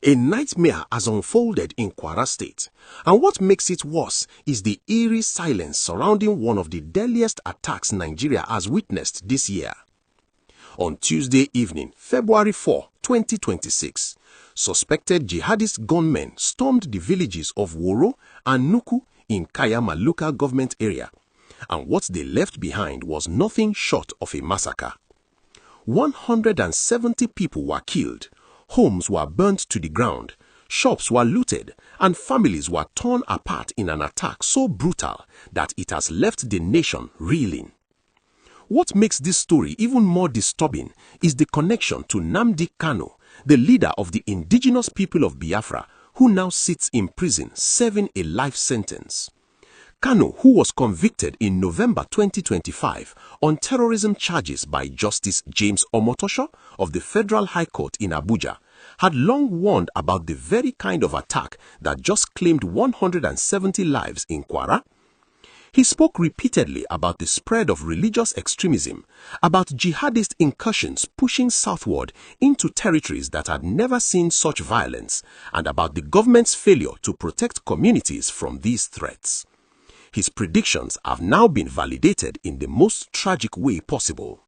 A nightmare has unfolded in Kwara State, and what makes it worse is the eerie silence surrounding one of the deadliest attacks Nigeria has witnessed this year. On Tuesday evening, February 4, 2026, suspected jihadist gunmen stormed the villages of Woro and Nuku in Kayama local government area, and what they left behind was nothing short of a massacre. 170 people were killed. Homes were burnt to the ground, shops were looted, and families were torn apart in an attack so brutal that it has left the nation reeling. What makes this story even more disturbing is the connection to Nnamdi Kanu, the leader of the indigenous people of Biafra, who now sits in prison serving a life sentence. Kanu, who was convicted in November 2025 on terrorism charges by Justice James Omotosho of the Federal High Court in Abuja, had long warned about the very kind of attack that just claimed 170 lives in Kwara. He spoke repeatedly about the spread of religious extremism, about jihadist incursions pushing southward into territories that had never seen such violence, and about the government's failure to protect communities from these threats. His predictions have now been validated in the most tragic way possible.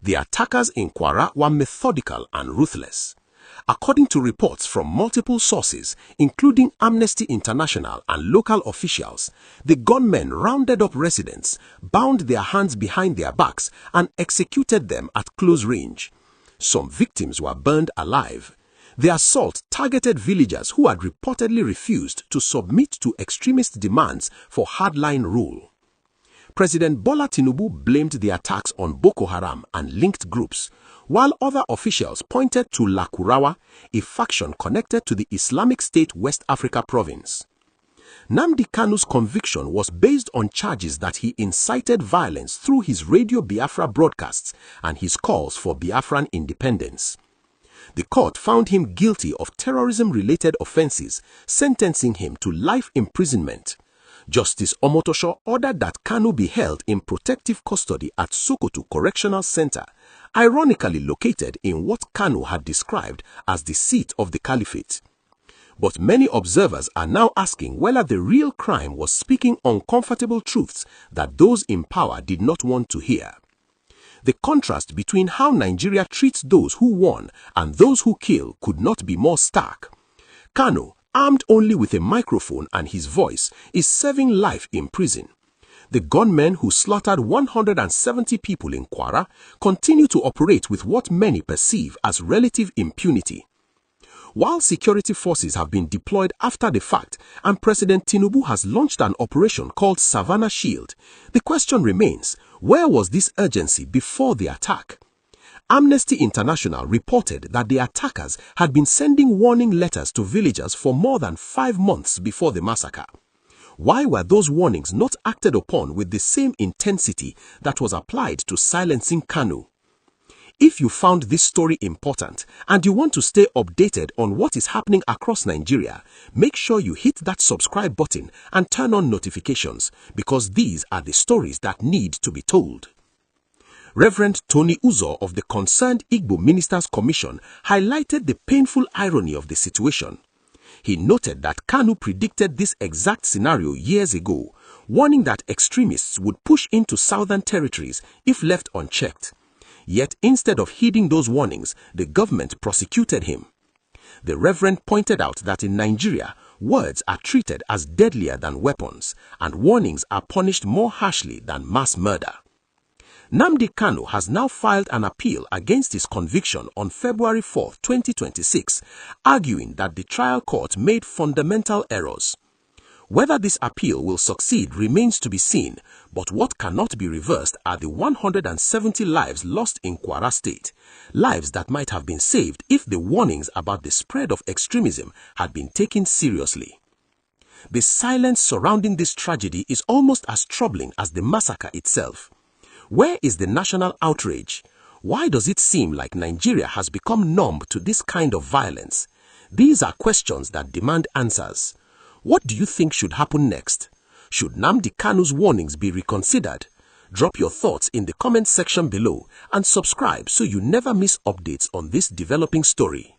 The attackers in Kwara were methodical and ruthless. According to reports from multiple sources, including Amnesty International and local officials, the gunmen rounded up residents, bound their hands behind their backs, and executed them at close range. Some victims were burned alive. The assault targeted villagers who had reportedly refused to submit to extremist demands for hardline rule. President Bola Tinubu blamed the attacks on Boko Haram and linked groups, while other officials pointed to Lakurawa, a faction connected to the Islamic State West Africa province. Nnamdi Kanu's conviction was based on charges that he incited violence through his Radio Biafra broadcasts and his calls for Biafran independence. The court found him guilty of terrorism-related offenses, sentencing him to life imprisonment. Justice Omotosho ordered that Kanu be held in protective custody at Sokoto Correctional Center, ironically located in what Kanu had described as the seat of the caliphate. But many observers are now asking whether the real crime was speaking uncomfortable truths that those in power did not want to hear. The contrast between how Nigeria treats those who won and those who kill could not be more stark. Kanu, armed only with a microphone and his voice, is serving life in prison. The gunmen who slaughtered 170 people in Kwara continue to operate with what many perceive as relative impunity. While security forces have been deployed after the fact and President Tinubu has launched an operation called Savannah Shield, the question remains, where was this urgency before the attack? Amnesty International reported that the attackers had been sending warning letters to villagers for more than 5 months before the massacre. Why were those warnings not acted upon with the same intensity that was applied to silencing Kanu? If you found this story important and you want to stay updated on what is happening across Nigeria, make sure you hit that subscribe button and turn on notifications, because these are the stories that need to be told. Reverend Tony Uzo of the Concerned Igbo Ministers Commission highlighted the painful irony of the situation. He noted that Kanu predicted this exact scenario years ago, warning that extremists would push into southern territories if left unchecked. Yet instead of heeding those warnings, the government prosecuted him. The Reverend pointed out that in Nigeria, words are treated as deadlier than weapons, and warnings are punished more harshly than mass murder. Nnamdi Kanu has now filed an appeal against his conviction on February 4, 2026, arguing that the trial court made fundamental errors. Whether this appeal will succeed remains to be seen, but what cannot be reversed are the 170 lives lost in Kwara State, lives that might have been saved if the warnings about the spread of extremism had been taken seriously. The silence surrounding this tragedy is almost as troubling as the massacre itself. Where is the national outrage? Why does it seem like Nigeria has become numb to this kind of violence? These are questions that demand answers. What do you think should happen next? Should Nnamdi Kanu's warnings be reconsidered? Drop your thoughts in the comment section below and subscribe so you never miss updates on this developing story.